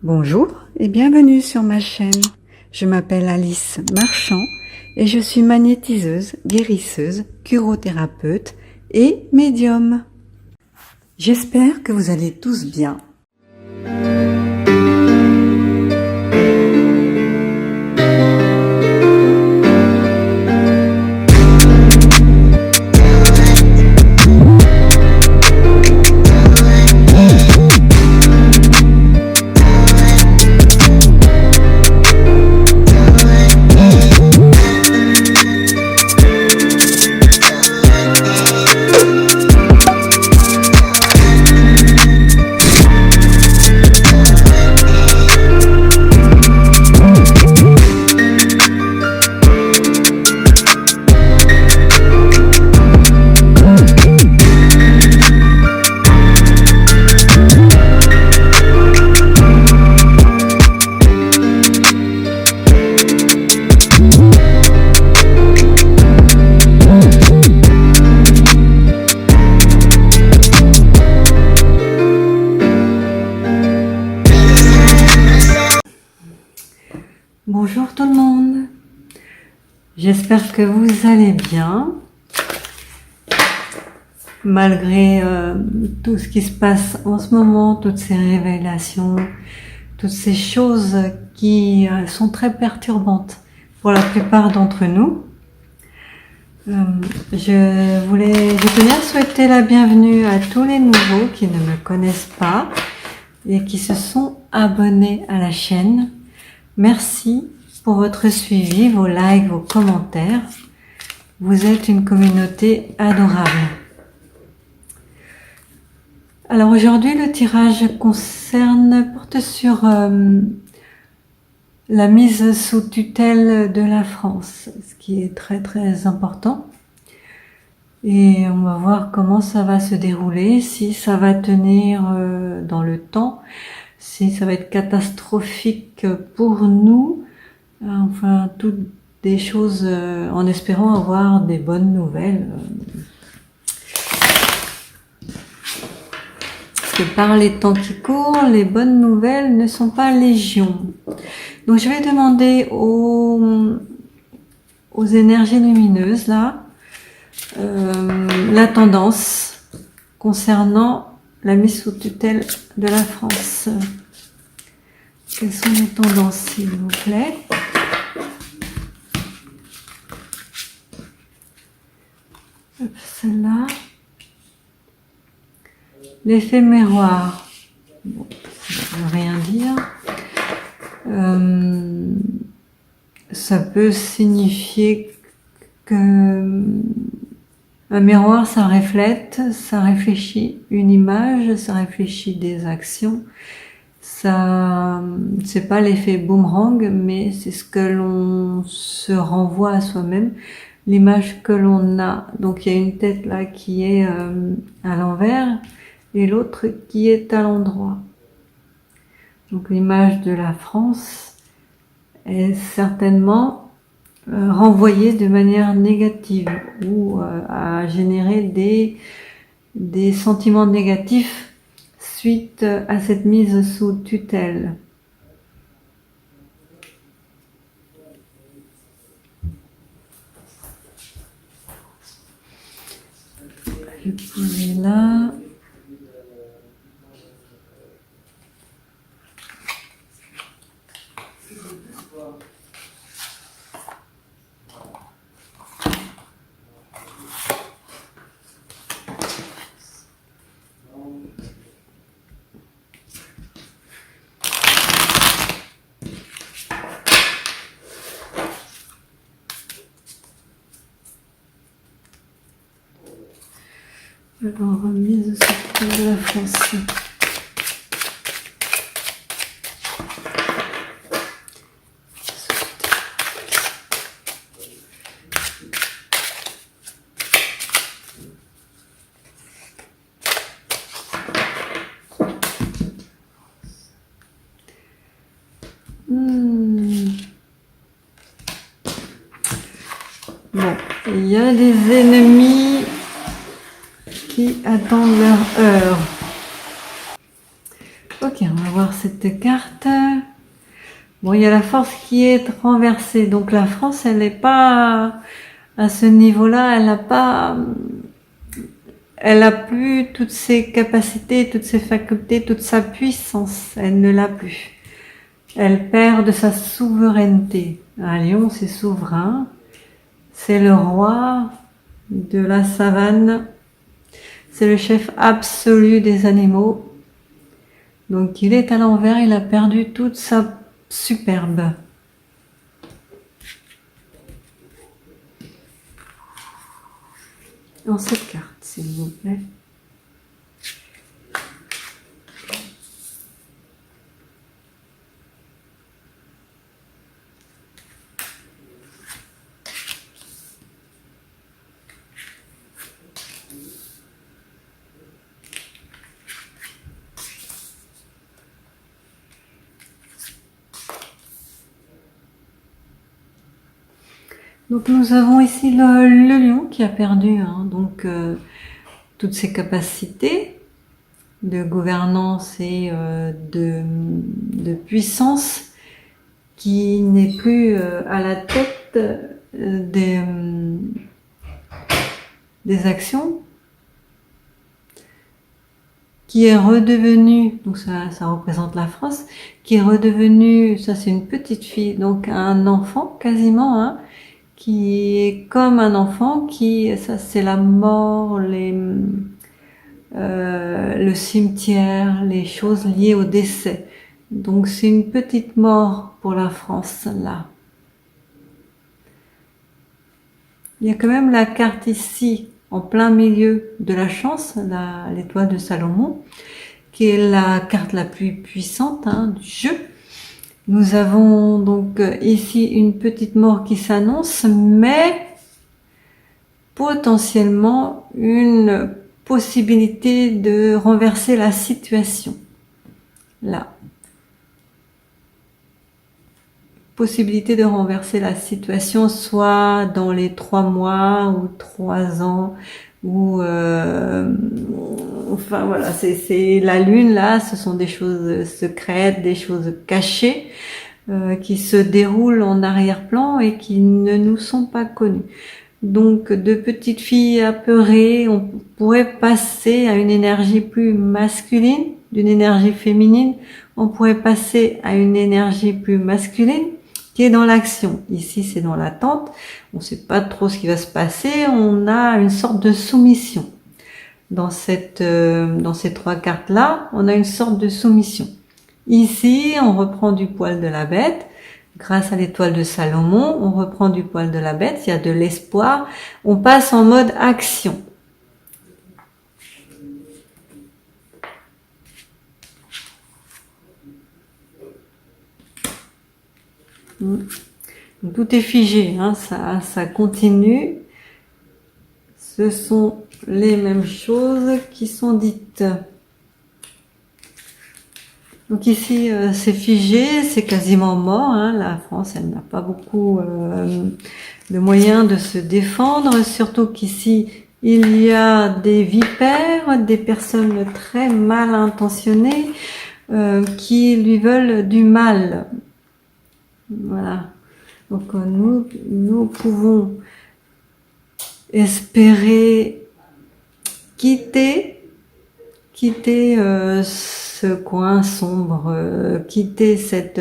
Bonjour et bienvenue sur ma chaîne. Je m'appelle Alice Marchand et je suis magnétiseuse, guérisseuse, curothérapeute et médium. J'espère que vous allez tous bien. Bonjour tout le monde, j'espère que vous allez bien, malgré tout ce qui se passe en ce moment, toutes ces révélations, toutes ces choses qui sont très perturbantes pour la plupart d'entre nous. Je tenais à souhaiter la bienvenue à tous les nouveaux qui ne me connaissent pas et qui se sont abonnés à la chaîne. Merci pour votre suivi, vos likes, vos commentaires. Vous êtes une communauté adorable. Alors aujourd'hui, le tirage porte sur la mise sous tutelle de la France, ce qui est très très important. Et on va voir comment ça va se dérouler, si ça va tenir dans le temps, si ça va être catastrophique pour nous, enfin toutes des choses en espérant avoir des bonnes nouvelles. Parce que par les temps qui courent, les bonnes nouvelles ne sont pas légion. Donc je vais demander aux énergies lumineuses là, la tendance concernant la mise sous tutelle de la France. Quelles sont les tendances, s'il vous plaît? Celle-là. L'effet miroir. Bon, ça ne veut rien dire. Ça peut signifier que un miroir, ça reflète, ça réfléchit une image, ça réfléchit des actions. Ça, c'est pas l'effet boomerang, mais c'est ce que l'on se renvoie à soi-même, l'image que l'on a. Donc il y a une tête là qui est à l'envers et l'autre qui est à l'endroit. Donc l'image de la France est certainement renvoyée de manière négative ou à générer des sentiments négatifs suite à cette mise sous tutelle. Je vais poser là. Alors, remise sous tutelle de la France. Bon, il y a des ennemis qui attendent leur heure. Ok, on va voir cette carte, bon, il y a la force qui est renversée. Donc la France, elle n'est pas à ce niveau-là, elle a plus toutes ses capacités, toutes ses facultés, toute sa puissance. Elle ne l'a plus. Elle perd de sa souveraineté. Un lion, c'est souverain. C'est le roi de la savane. C'est le chef absolu des animaux. Donc il est à l'envers, il a perdu toute sa superbe. Dans cette carte, s'il vous plaît. Donc nous avons ici le lion qui a perdu toutes ses capacités de gouvernance et de puissance, qui n'est plus à la tête des actions, qui est redevenu, donc ça représente la France, qui est redevenu, ça c'est une petite fille, donc un enfant quasiment, hein, qui est comme un enfant, ça c'est la mort, le cimetière, les choses liées au décès. Donc c'est une petite mort pour la France là. Il y a quand même la carte ici, en plein milieu de la chance, l'étoile de Salomon, qui est la carte la plus puissante, hein, du jeu. Nous avons donc ici une petite mort qui s'annonce, mais potentiellement une possibilité de renverser la situation. Là. Possibilité de renverser la situation, soit dans les 3 mois ou 3 ans, ou enfin voilà, c'est la lune là, ce sont des choses secrètes, des choses cachées qui se déroulent en arrière-plan et qui ne nous sont pas connues. Donc de petites filles apeurées, on pourrait passer à une énergie plus masculine, d'une énergie féminine, on pourrait passer à une énergie plus masculine qui est dans l'action. Ici c'est dans l'attente, on ne sait pas trop ce qui va se passer, on a une sorte de soumission. Dans ces 3 cartes là, on a une sorte de soumission. Ici on reprend du poil de la bête. Grâce à l'étoile de Salomon, on reprend du poil de la bête, il y a de l'espoir, on passe en mode action. Donc, tout est figé, hein, ça continue. Ce sont les mêmes choses qui sont dites. Donc ici, c'est figé, c'est quasiment mort. Hein. La France, elle n'a pas beaucoup de moyens de se défendre, surtout qu'ici, il y a des vipères, des personnes très mal intentionnées qui lui veulent du mal. Voilà. Donc nous pouvons espérer quitter ce coin sombre, quitter cette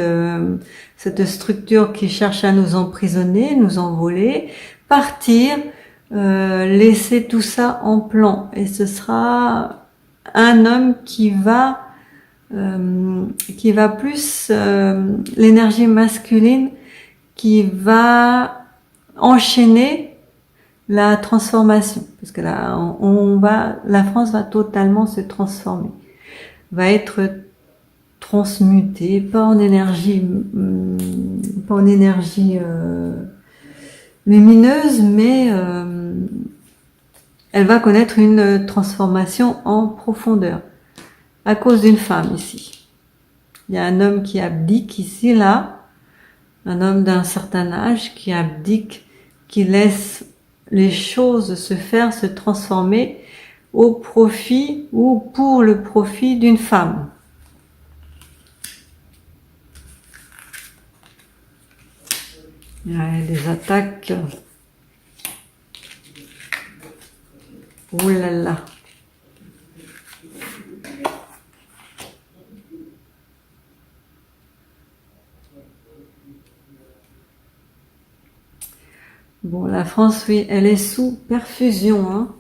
structure qui cherche à nous emprisonner, nous envoler, partir, laisser tout ça en plan. Et ce sera un homme qui va plus l'énergie masculine, qui va enchaîner la transformation, parce que là la France va totalement se transformer, va être transmutée, pas en énergie lumineuse, mais elle va connaître une transformation en profondeur à cause d'une femme ici. Il y a un homme qui abdique ici, là, un homme d'un certain âge qui abdique, qui laisse les choses se faire, se transformer au profit ou pour le profit d'une femme. Ouais, des attaques. Ouh là là. Bon, la France, oui, elle est sous perfusion, hein.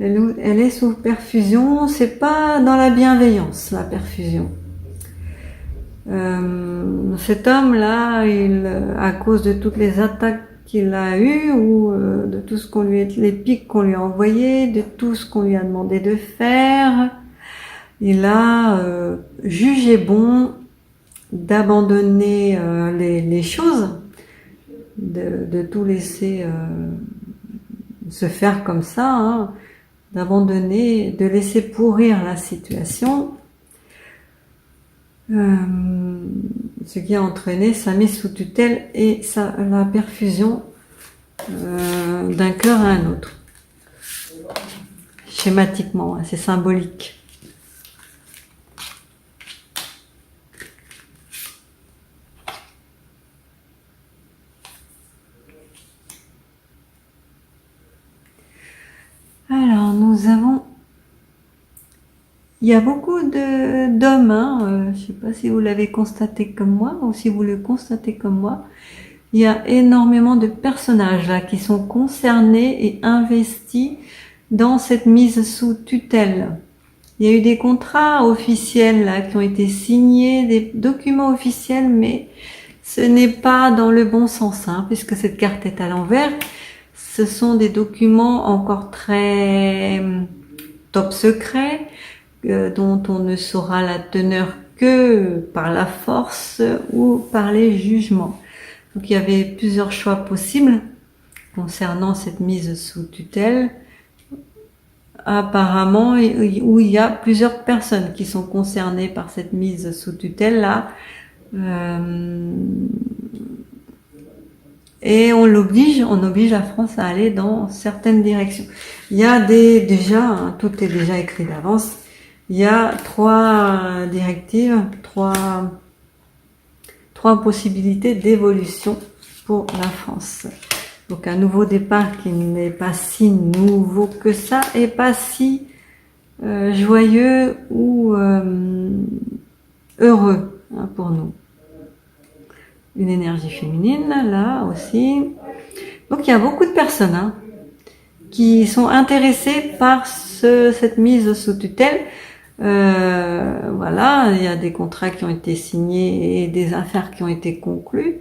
Elle est sous perfusion, c'est pas dans la bienveillance, la perfusion. Cet homme-là, à cause de toutes les attaques qu'il a eues, ou de tout ce les pics qu'on lui a envoyés, de tout ce qu'on lui a demandé de faire, il a jugé bon d'abandonner les choses, de tout laisser se faire comme ça, hein, d'abandonner, de laisser pourrir la situation, ce qui a entraîné sa mise sous tutelle et la perfusion d'un cœur à un autre. Schématiquement, hein, c'est symbolique. Alors, il y a beaucoup d'hommes, hein, je ne sais pas si vous l'avez constaté comme moi, ou si vous le constatez comme moi. Il y a énormément de personnages là qui sont concernés et investis dans cette mise sous tutelle. Il y a eu des contrats officiels là qui ont été signés, des documents officiels, mais ce n'est pas dans le bon sens, hein, puisque cette carte est à l'envers. Ce sont des documents encore très top secrets, dont on ne saura la teneur que par la force ou par les jugements. Donc il y avait plusieurs choix possibles concernant cette mise sous tutelle. Apparemment, où il y a plusieurs personnes qui sont concernées par cette mise sous tutelle là. Et on oblige la France à aller dans certaines directions. Il y a déjà, hein, tout est déjà écrit d'avance. Il y a 3 directives, trois possibilités d'évolution pour la France. Donc un nouveau départ qui n'est pas si nouveau que ça et pas si joyeux ou heureux, hein, pour nous. Une énergie féminine là aussi. Donc il y a beaucoup de personnes, hein, qui sont intéressées par cette mise sous tutelle. Voilà, il y a des contrats qui ont été signés et des affaires qui ont été conclues,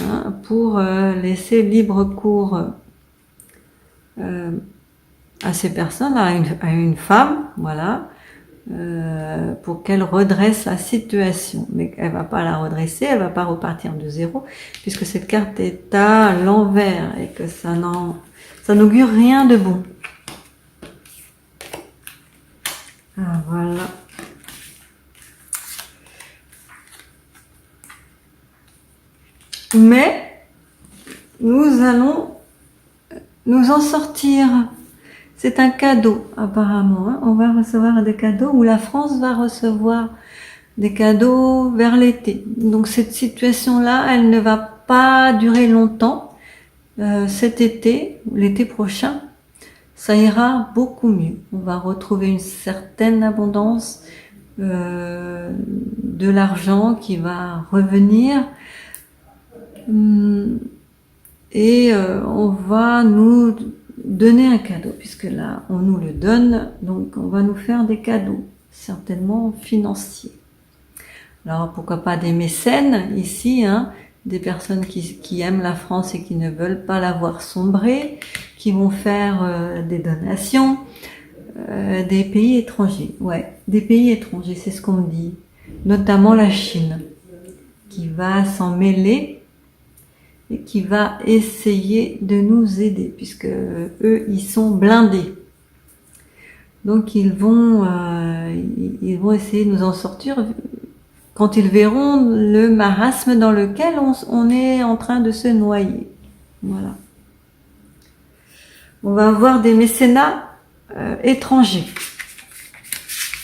hein, pour laisser libre cours à ces personnes, à une femme, voilà, pour qu'elle redresse la situation. Mais elle va pas la redresser, elle va pas repartir de zéro, puisque cette carte est à l'envers et que ça n'augure rien de bon. Ah, voilà. Mais nous allons nous en sortir. C'est un cadeau, apparemment, hein. On va recevoir des cadeaux, ou la France va recevoir des cadeaux vers l'été. Donc cette situation-là, elle ne va pas durer longtemps. Cet été, l'été prochain, ça ira beaucoup mieux. On va retrouver une certaine abondance, de l'argent qui va revenir. Et on va nous donner un cadeau, puisque là on nous le donne, donc on va nous faire des cadeaux, certainement financiers. Alors pourquoi pas des mécènes ici, hein, des personnes qui aiment la France et qui ne veulent pas la voir sombrer, qui vont faire des donations, des pays étrangers. Ouais, des pays étrangers, c'est ce qu'on me dit, notamment la Chine, qui va s'en mêler et qui va essayer de nous aider, puisque eux, ils sont blindés. Donc ils vont essayer de nous en sortir quand ils verront le marasme dans lequel on est en train de se noyer. Voilà. On va avoir des mécénats étrangers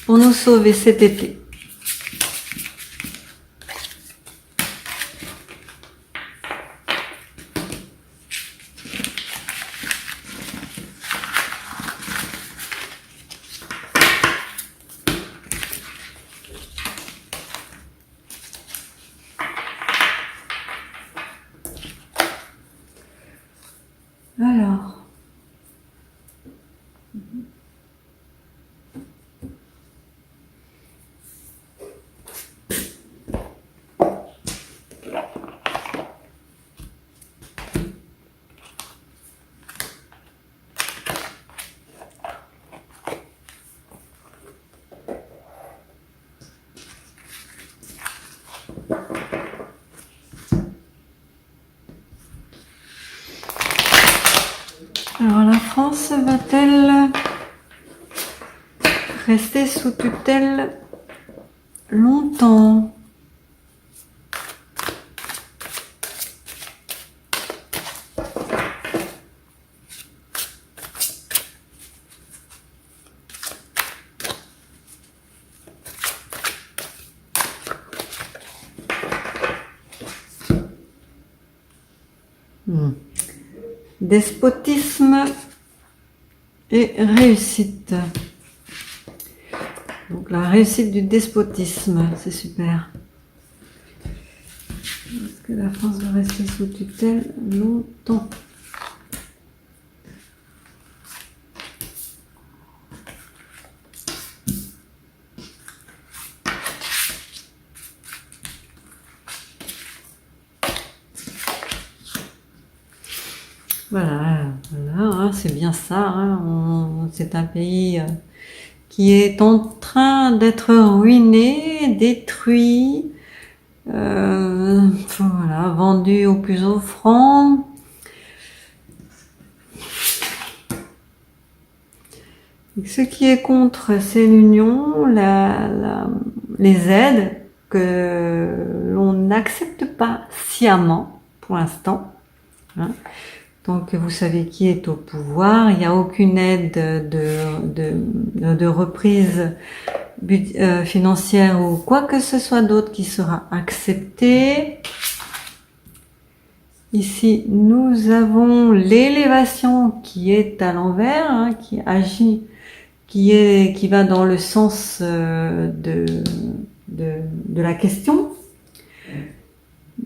pour nous sauver cet été. Alors, la France va-t-elle rester sous tutelle longtemps? Despotisme et réussite. Donc la réussite du despotisme, c'est super. Est-ce que la France va rester sous tutelle longtemps? Voilà, hein, c'est bien ça. Hein, c'est un pays qui est en train d'être ruiné, détruit, voilà, vendu au plus offrant. Ce qui est contre, c'est l'union, les aides que l'on n'accepte pas sciemment pour l'instant. Hein. Donc vous savez qui est au pouvoir, il n'y a aucune aide de reprise financière ou quoi que ce soit d'autre qui sera acceptée. Ici, nous avons l'élévation qui est à l'envers, hein, qui agit, qui va dans le sens de la question.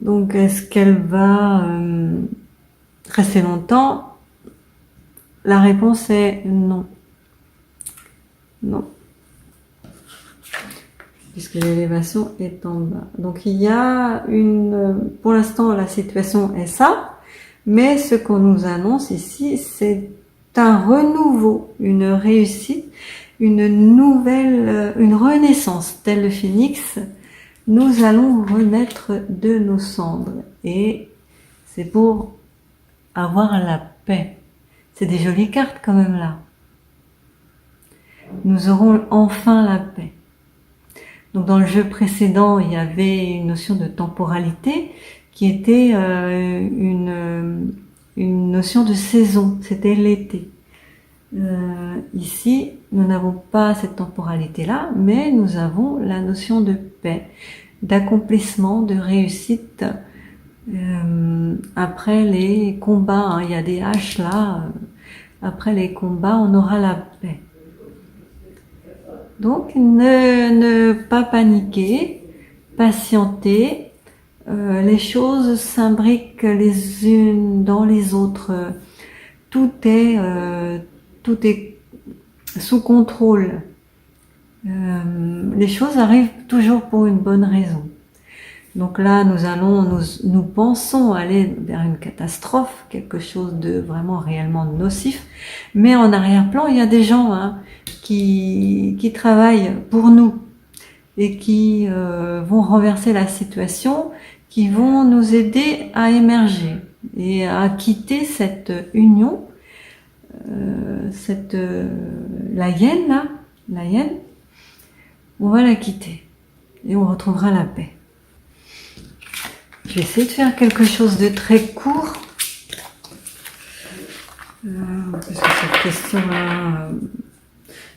Donc, est-ce qu'elle va rester longtemps? La réponse est non. Non. Puisque l'élévation est en bas. Donc il y a pour l'instant la situation est ça, mais ce qu'on nous annonce ici, c'est un renouveau, une réussite, une nouvelle, une renaissance, tel le phénix. Nous allons renaître de nos cendres et c'est pour avoir la paix. C'est des jolies cartes quand même là. Nous aurons enfin la paix. Donc dans le jeu précédent, il y avait une notion de temporalité qui était une notion de saison, c'était l'été. Ici, nous n'avons pas cette temporalité-là, mais nous avons la notion de paix, d'accomplissement, de réussite. Après les combats, hein, il y a des haches là, après les combats, on aura la paix. Donc, ne pas paniquer, patienter, les choses s'imbriquent les unes dans les autres, tout est sous contrôle. Les choses arrivent toujours pour une bonne raison. Donc là, nous pensons aller vers une catastrophe, quelque chose de vraiment réellement nocif. Mais en arrière-plan, il y a des gens qui travaillent pour nous et qui vont renverser la situation, qui vont nous aider à émerger et à quitter cette union, la hyène, on va la quitter et on retrouvera la paix. Je vais essayer de faire quelque chose de très court. Parce que cette question-là...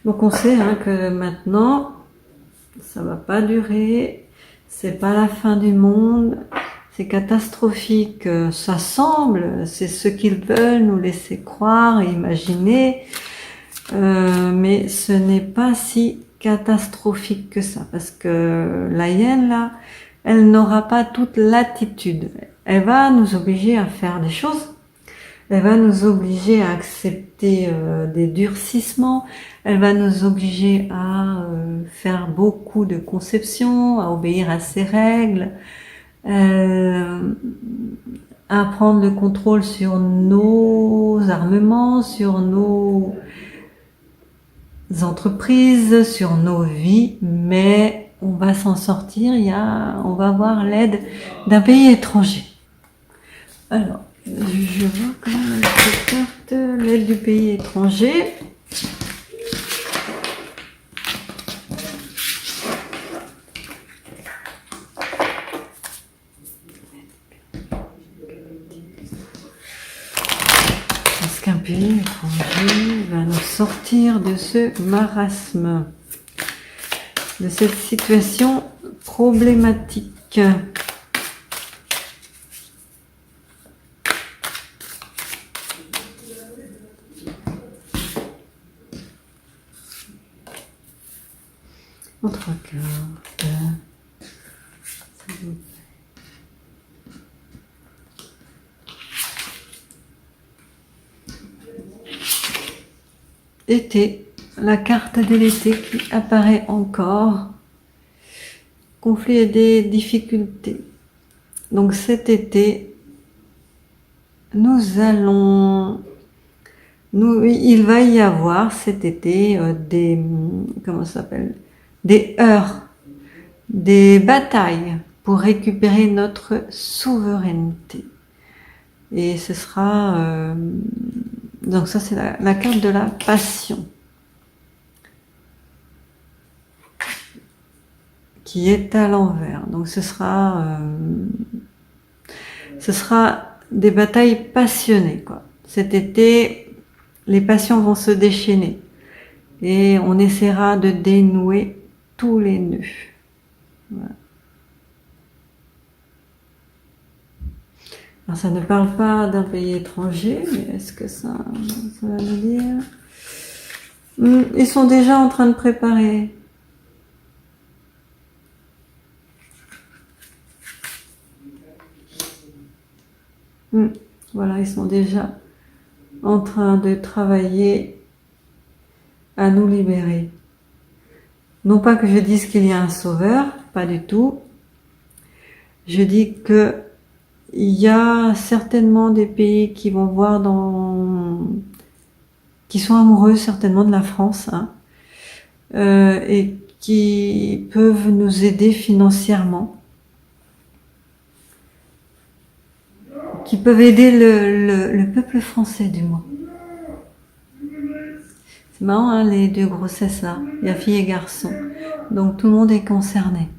Donc on sait que maintenant, ça va pas durer, c'est pas la fin du monde, c'est catastrophique, ça semble, c'est ce qu'ils veulent nous laisser croire et imaginer, mais ce n'est pas si catastrophique que ça, parce que la hyène là, elle n'aura pas toute l'attitude. Elle va nous obliger à faire des choses. Elle va nous obliger à accepter des durcissements, elle va nous obliger à faire beaucoup de conceptions, à obéir à ses règles, à prendre le contrôle sur nos armements, sur nos entreprises, sur nos vies, mais on va s'en sortir, on va avoir l'aide d'un pays étranger. Alors, je vois quand même cette carte, l'aide du pays étranger. Est-ce qu'un pays étranger va nous sortir de ce marasme, de cette situation problématique? Autre carte. Été, la carte de l'été qui apparaît encore. Conflit et des difficultés. Donc cet été, il va y avoir cet été comment ça s'appelle, des heurts, des batailles pour récupérer notre souveraineté. Et ce sera donc ça c'est la carte de la passion qui est à l'envers. Donc ce sera des batailles passionnées, quoi. Cet été, les passions vont se déchaîner et on essaiera de dénouer tous les nœuds. Voilà. Alors ça ne parle pas d'un pays étranger, mais est-ce que ça va nous dire? Ils sont déjà en train de préparer. Voilà, ils sont déjà en train de travailler à nous libérer. Non pas que je dise qu'il y a un sauveur, pas du tout. Je dis que il y a certainement des pays qui vont voir qui sont amoureux certainement de la France, hein, et qui peuvent nous aider financièrement, qui peuvent aider le peuple français du moins. C'est marrant, hein, les deux grossesses là, il y a fille et garçon, donc tout le monde est concerné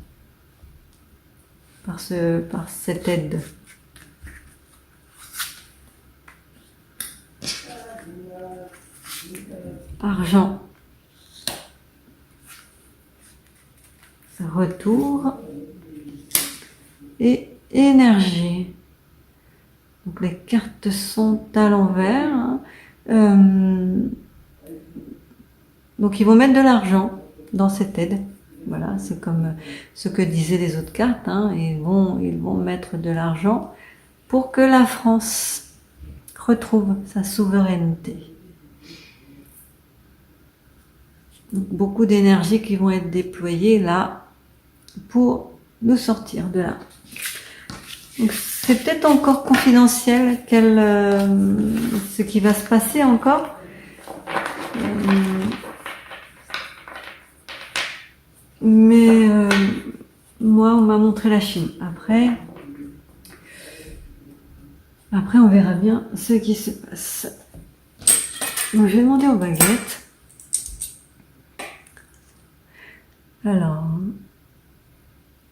par cette aide. Argent, retour et énergie. Donc les cartes sont à l'envers. Hein. Donc ils vont mettre de l'argent dans cette aide. Voilà, c'est comme ce que disaient les autres cartes. Hein. Ils vont mettre de l'argent pour que la France retrouve sa souveraineté. Donc, beaucoup d'énergie qui vont être déployées là pour nous sortir de là. Donc c'est peut-être encore confidentiel ce qui va se passer encore. Mais moi on m'a montré la Chine. Après on verra bien ce qui se passe. Donc je vais demander aux baguettes. Alors,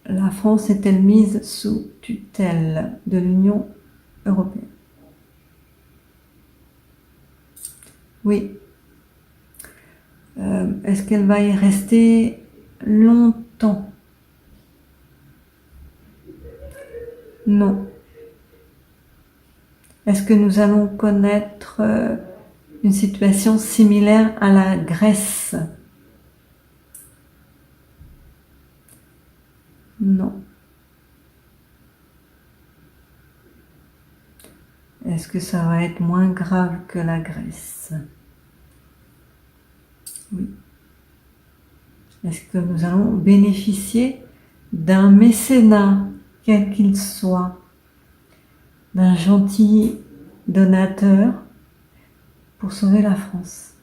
la France est-elle mise sous tutelle de l'Union européenne? Oui. Est-ce qu'elle va y rester longtemps? Non. Est-ce que nous allons connaître une situation similaire à la Grèce? Non. Est-ce que ça va être moins grave que la Grèce? Oui. Est-ce que nous allons bénéficier d'un mécénat, quel qu'il soit, d'un gentil donateur pour sauver la France?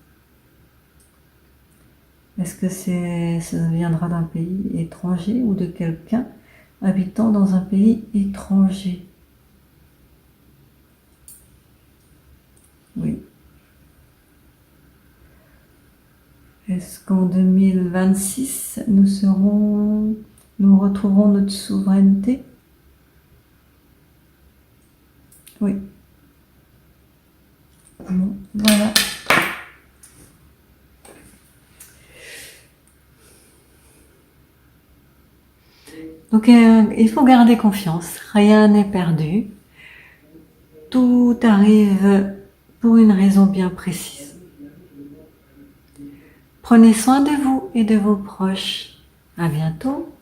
Est-ce que ça viendra d'un pays étranger ou de quelqu'un habitant dans un pays étranger? Oui. Est-ce qu'en 2026, nous retrouverons notre souveraineté? Oui. Bon, voilà. Donc, il faut garder confiance. Rien n'est perdu. Tout arrive pour une raison bien précise. Prenez soin de vous et de vos proches. À bientôt.